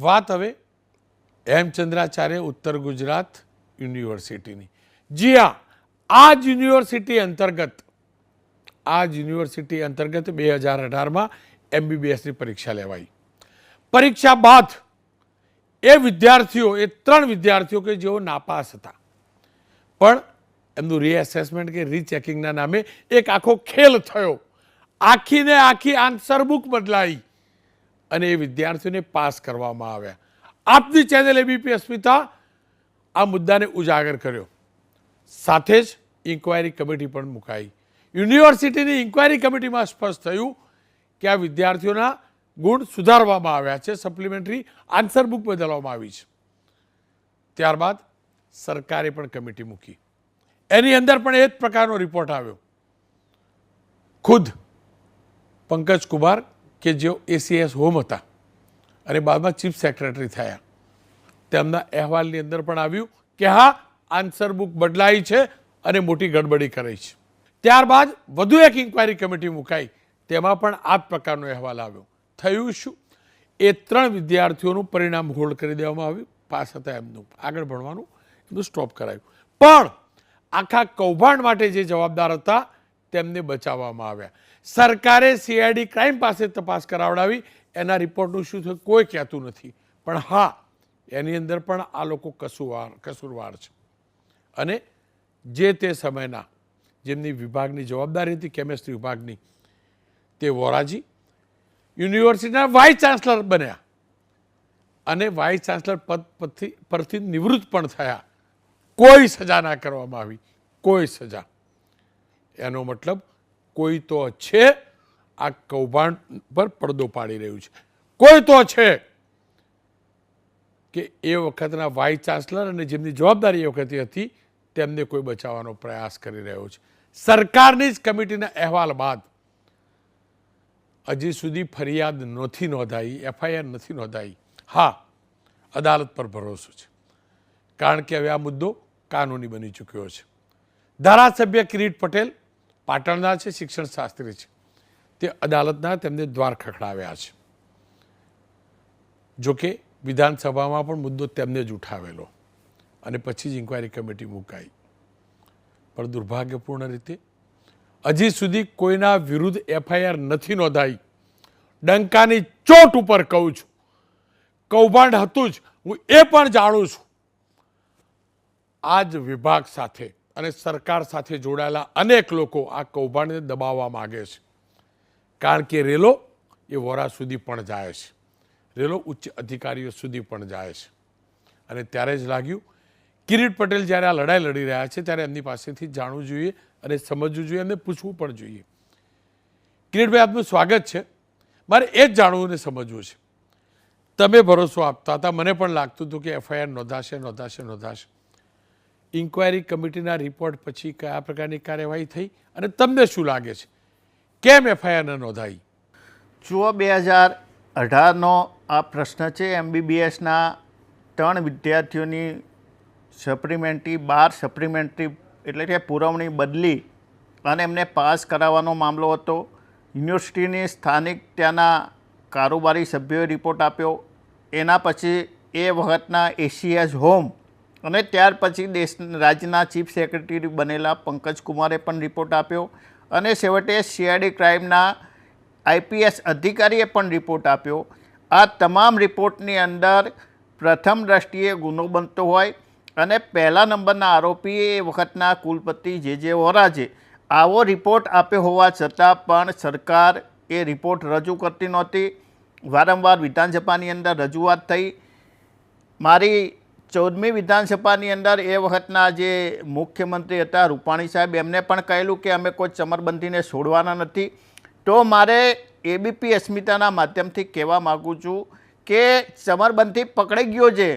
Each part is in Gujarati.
વાત હવે હેમચંદ્રાચાર્ય ઉત્તર ગુજરાત યુનિવર્સિટીની. જી હા, આ જ યુનિવર્સિટી અંતર્ગત 2018માં MBBSની પરીક્ષા લેવાઈ. પરીક્ષા બાદ એ 3 વિદ્યાર્થીઓ કે જેઓ નાપાસ હતા, પણ એમનું રીએસેસમેન્ટ કે રીચેકિંગના નામે એક આખો ખેલ થયો. આખીને આખી આન્સર બુક બદલાઈ અને એ વિદ્યાર્થીઓને પાસ કરવામાં આવ્યા. આપની ચેનલ ABP અસ્મિતા આ મુદ્દાને ઉજાગર કર્યો. સાથે જ ઇન્ક્વાયરી કમિટી પણ મુકાઈ. યુનિવર્સિટીની ઇન્ક્વાયરી કમિટીમાં સ્પષ્ટ થયું કે આ વિદ્યાર્થીઓના ગુણ સુધારવામાં આવ્યા છે, સપ્લિમેન્ટરી આન્સર બુક બદલવામાં આવી છે. ત્યારબાદ સરકારે પણ કમિટી મૂકી. એની અંદર પણ એ જ પ્રકારનો રિપોર્ટ આવ્યો. ખુદ પંકજ કુમાર કે જેઓ ACS હોમ હતા અને બાદમાં ચીફ સેક્રેટરી થયા, તેમના અહેવાલની અંદર પણ આવ્યું કે હા, આન્સર બુક બદલાઈ છે અને મોટી ગડબડી કરી છે. ત્યારબાદ વધુ એક ઇન્ક્વાયરી કમિટી મુકાઈ, તેમાં પણ આ જ પ્રકારનો અહેવાલ આવ્યો. થયું શું? એ 3 વિદ્યાર્થીઓનું પરિણામ હોલ્ડ કરી દેવામાં આવ્યું. પાસ હતા એમનું આગળ ભણવાનું એમનું સ્ટોપ કરાયું, પણ આખા કૌભાંડ માટે જે જવાબદાર હતા તેમને બચાવવામાં આવ્યા. સરકારે CID ક્રાઇમ પાસે તપાસ કરાવડાવી. એના રિપોર્ટનું શું થયું કોઈ કહેતું નથી, પણ હા, એની અંદર પણ આ લોકો કસૂરવાર છે. અને જે તે સમયના જેમની વિભાગની જવાબદારી હતી કેમેસ્ટ્રી વિભાગની, તે વોરાજી યુનિવર્સિટીના વાઇસ ચાન્સલર બન્યા અને વાઇસ ચાન્સલર પદ પરથી નિવૃત્ત પણ થયા. કોઈ સજા ના કરવામાં આવી, કોઈ સજા. એનો મતલબ કોઈ તો છે આ કૌભાંડ પર પડદો પાડી રહ્યું છે, કોઈ તો છે કે એ વખતના વાઇસ ચાન્સલર અને જેમની જવાબદારી એ વખતે હતી તેમને કોઈ બચાવવાનો પ્રયાસ કરી રહ્યો છે. સરકારની જ કમિટીના અહેવાલ બાદ હજી સુધી ફરિયાદ નથી નોંધાઈ, FIR નથી નોંધાઈ. હા, અદાલત પર ભરોસો છે, કારણ કે હવે આ મુદ્દો કાનૂની બની ચૂક્યો છે. ધારાસભ્ય કિરીટ પટેલ પાટણના છે, શિક્ષણ શાસ્ત્રી છે, તે અદાલતના તેમને દ્વાર ખખડાવ્યા છે. જોકે વિધાનસભામાં પણ મુદ્દો તેમને જ ઉઠાવેલો અને પછી જ ઇન્ક્વાયરી કમિટી મુકાઈ. પણ દુર્ભાગ્યપૂર્ણ રીતે હજી સુધી કોઈના વિરુદ્ધ FIR નથી નોંધાઈ. ડંકાની ચોટ ઉપર કહું છું, કૌભાંડ હતું જ, હું એ પણ જાણું છું. આ જ વિભાગ સાથે અને સરકાર સાથે જોડાયેલા અનેક લોકો આ કૌભાંડને દબાવવા માગે છે, કારણ કે રેલો એ વોરા સુધી પણ જાય છે, રેલો ઉચ્ચ અધિકારીઓ સુધી પણ જાય છે. અને ત્યારે જ લાગ્યું કિરીટ પટેલ જ્યારે આ લડાઈ લડી રહ્યા છે ત્યારે એમની પાસેથી જાણવું જોઈએ અને સમજવું જોઈએ, એમને પૂછવું પણ જોઈએ. કિરીટભાઈ, આપનું સ્વાગત છે. મારે એ જ જાણવું અને સમજવું છે. તમે ભરોસો આપતા હતા, મને પણ લાગતું હતું કે FIR નોંધાશે. ઇન્ક્વાયરી કમિટીના રિપોર્ટ પછી કયા પ્રકારની કાર્યવાહી થઈ અને તમને શું લાગે છે કેમ FIR ન નોંધાઈ? જુઓ, 2018નો આ પ્રશ્ન છે. MBBSના 3 વિદ્યાર્થીઓની સપ્લિમેન્ટરી 12 સપ્લિમેન્ટરી એટલે કે પુરવણી બદલી અને એમને પાસ કરાવવાનો મામલો હતો. યુનિવર્સિટીની સ્થાનિક ત્યાંના કારોબારી સભ્યોએ રિપોર્ટ આપ્યો. એના પછી એ વખતના ACS હોમ અને ત્યાર પછી રાજ્યના ચીફ સેક્રેટરી બનેલા પંકજ કુમારે પણ રિપોર્ટ આપ્યો અને છેવટે CID ક્રાઇમના IPS અધિકારીએ પણ રિપોર્ટ આપ્યો. આ તમામ રિપોર્ટની અંદર પ્રથમ દ્રષ્ટિએ ગુનો બનતો હોય અને પહેલા નંબરના આરોપી એ વખતના કુલપતિ JJ વોરાજે આવો રિપોર્ટ આપ્યો હોવા છતાં પણ સરકાર એ રિપોર્ટ રજૂ કરતી નહોતી. વારંવાર વિધાનસભાની અંદર રજૂઆત થઈ. મારી 14મી વિધાનસભાની અંદર એ વખતના જે મુખ્યમંત્રી હતા રૂપાણી સાહેબ, એમને પણ કહેલું કે અમે કોઈ ચમરબંધીને છોડવાના નથી. તો મારે ABP અસ્મિતાના માધ્યમથી કહેવા માગું છું કે ચમરબંધી પકડાઈ ગયો છે.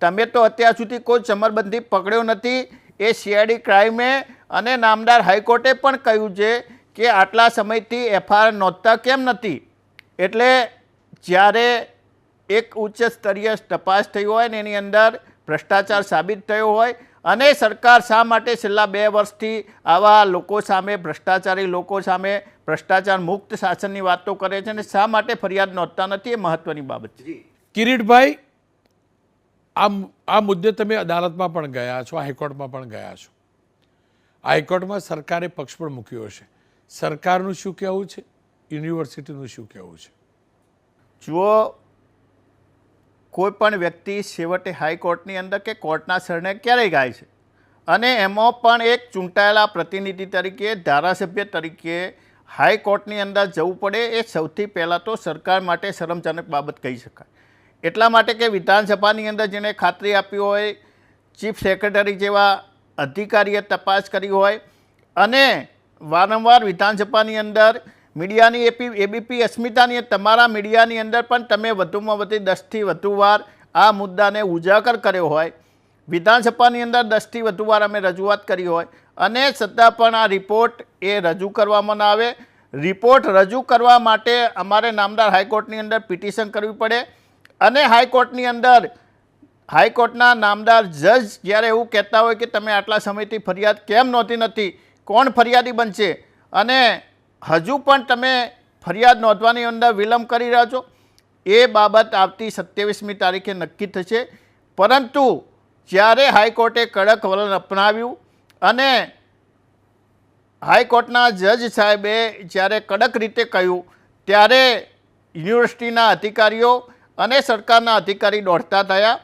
તમે તો અત્યાર સુધી કોઈ ચમરબંધી પકડ્યો નથી. એ CID ક્રાઇમે અને નામદાર હાઈકોર્ટે પણ કહ્યું છે કે આટલા સમયથી FIR નોંધતા કેમ નથી. એટલે જ્યારે એક ઉચ્ચ સ્તરીય તપાસ થઈ હોય ને એની અંદર ભ્રષ્ટાચાર સાબિત થયો હોય અને સરકાર શા માટે છેલ્લા 2 વર્ષથી આવા લોકો સામે, ભ્રષ્ટાચારી લોકો સામે ભ્રષ્ટાચાર મુક્ત શાસનની વાતો કરે છે અને શા માટે ફરિયાદ નોંધતા નથી, એ મહત્વની બાબત છે. કિરીટભાઈ, આ મુદ્દે તમે અદાલતમાં પણ ગયા છો, હાઈકોર્ટમાં પણ ગયા છો. હાઈકોર્ટમાં સરકારે પક્ષ પણ મૂક્યો હશે. સરકારનું શું કહેવું છે, યુનિવર્સિટીનું શું કહેવું છે? જુઓ, કોઈ પણ વ્યક્તિ છેવટે હાઈકોર્ટની અંદર કે કોર્ટના શરણે ક્યારેય ગાય છે, અને એમાં પણ એક ચૂંટાયેલા પ્રતિનિધિ તરીકે, ધારાસભ્ય તરીકે હાઈકોર્ટની અંદર જવું પડે એ સૌથી પહેલાં તો સરકાર માટે શરમજનક બાબત કહી શકાય. એટલા માટે કે વિધાનસભાની અંદર જેણે ખાતરી આપી હોય, ચીફ સેક્રેટરી જેવા અધિકારીએ તપાસ કરી હોય, અને વારંવાર વિધાનસભાની અંદર મીડિયાની એબીપી અસ્મિતાની તમારા મીડિયાની અંદર પણ તમે વધુમાં વધુ 10થી વધુ વાર આ મુદ્દાને ઉજાગર કર્યો હોય, વિધાનસભાની અંદર 10થી વધુ વાર અમે રજૂઆત કરી હોય, અને છતાં પણ આ રિપોર્ટ એ રજૂ કરવામાં ના આવે. રિપોર્ટ રજૂ કરવા માટે અમારે નામદાર હાઈકોર્ટની અંદર પિટિશન કરવી પડે, અને હાઈકોર્ટની અંદર હાઈકોર્ટના નામદાર જજ જ્યારે એવું કહેતા હોય કે તમે આટલા સમયથી ફરિયાદ કેમ નોંધી નથી, કોણ ફરિયાદી બનશે, અને હજુ પણ તમે ફરિયાદ નોંધવાની અંદર વિલંબ કરી રહ્યા છો, એ બાબત આવતી 27મી તારીખે નક્કી થશે. પરંતુ જ્યારે હાઈકોર્ટે કડક વલણ અપનાવ્યું અને હાઈકોર્ટના જજ સાહેબે જ્યારે કડક રીતે કહ્યું, ત્યારે યુનિવર્સિટીના અધિકારીઓ અને સરકારના અધિકારી દોડતા થયા.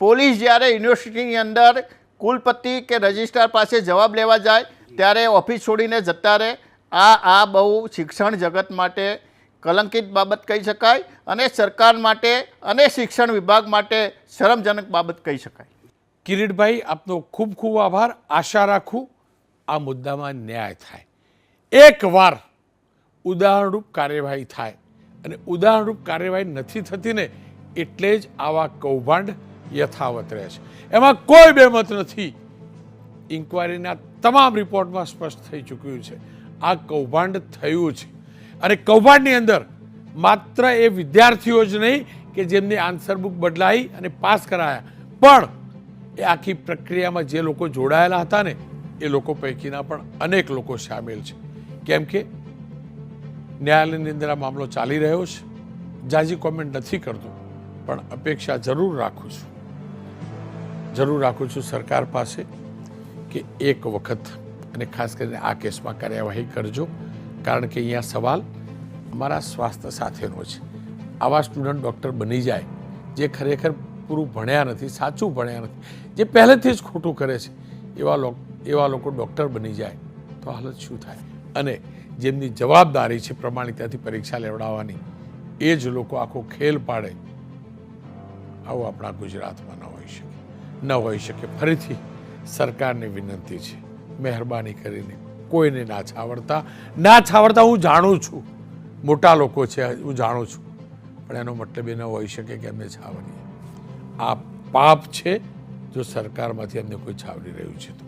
પોલીસ જ્યારે યુનિવર્સિટીની અંદર કુલપતિ કે રજિસ્ટ્રાર પાસે જવાબ લેવા જાય ત્યારે ઓફિસ છોડીને જતા રહે. આ બહુ શિક્ષણ જગત માટે કલંકિત બાબત કહી શકાય, અને સરકાર માટે અને શિક્ષણ વિભાગ માટે શરમજનક બાબત કહી શકાય. કિરીટભાઈ, આપનો ખૂબ ખૂબ આભાર. આશા રાખું આ મુદ્દામાં ન્યાય થાય, એકવાર ઉદાહરણરૂપ કાર્યવાહી થાય, અને ઉદાહરણરૂપ કાર્યવાહી નથી થતી ને એટલે જ આવા કૌભાંડ યથાવત રહે છે. એમાં કોઈ બેમત નથી. ઇન્કવાયરીના તમામ રિપોર્ટમાં સ્પષ્ટ થઈ ચૂક્યું છે આ કૌભાંડ થયું છે. અને કૌભાંડની અંદર માત્ર એ વિદ્યાર્થીઓ જ નહીં કે જેમની આન્સર બુક બદલાઈ અને પાસ કરાયા, પણ એ આખી પ્રક્રિયામાં જે લોકો જોડાયેલા હતા ને એ લોકો પૈકીના પણ અનેક લોકો સામેલ છે. કેમ કે ન્યાયાલયની અંદર આ મામલો ચાલી રહ્યો છે. જાજી કોમેન્ટ નથી કરતો, પણ અપેક્ષા જરૂર રાખું છું સરકાર પાસે કે એક વખત, અને ખાસ કરીને આ કેસમાં કાર્યવાહી કરજો. કારણ કે અહીંયા સવાલ અમારા સ્વાસ્થ્ય સાથેનો છે. આવા સ્ટુડન્ટ ડૉક્ટર બની જાય જે ખરેખર પૂરું ભણ્યા નથી, સાચું ભણ્યા નથી, જે પહેલેથી જ ખોટું કરે છે, એવા લોકો ડૉક્ટર બની જાય તો હાલત શું થાય? અને જેમની જવાબદારી છે પ્રમાણિકતાથી પરીક્ષા લેવડાવવાની, એ જ લોકો આખો ખેલ પાડે, આવું આપણા ગુજરાતમાં ન હોઈ શકે. ફરીથી સરકારને વિનંતી છે, મહેરબાની કરીને કોઈને ના છાવરતા. હું જાણું છું મોટા લોકો છે, હું જાણું છું, પણ એનો મતલબ એ ન હોઈ શકે કે એમને છાવરીએ. આ પાપ છે જો સરકારમાંથી એમને કોઈ છાવરી રહ્યું છે તો.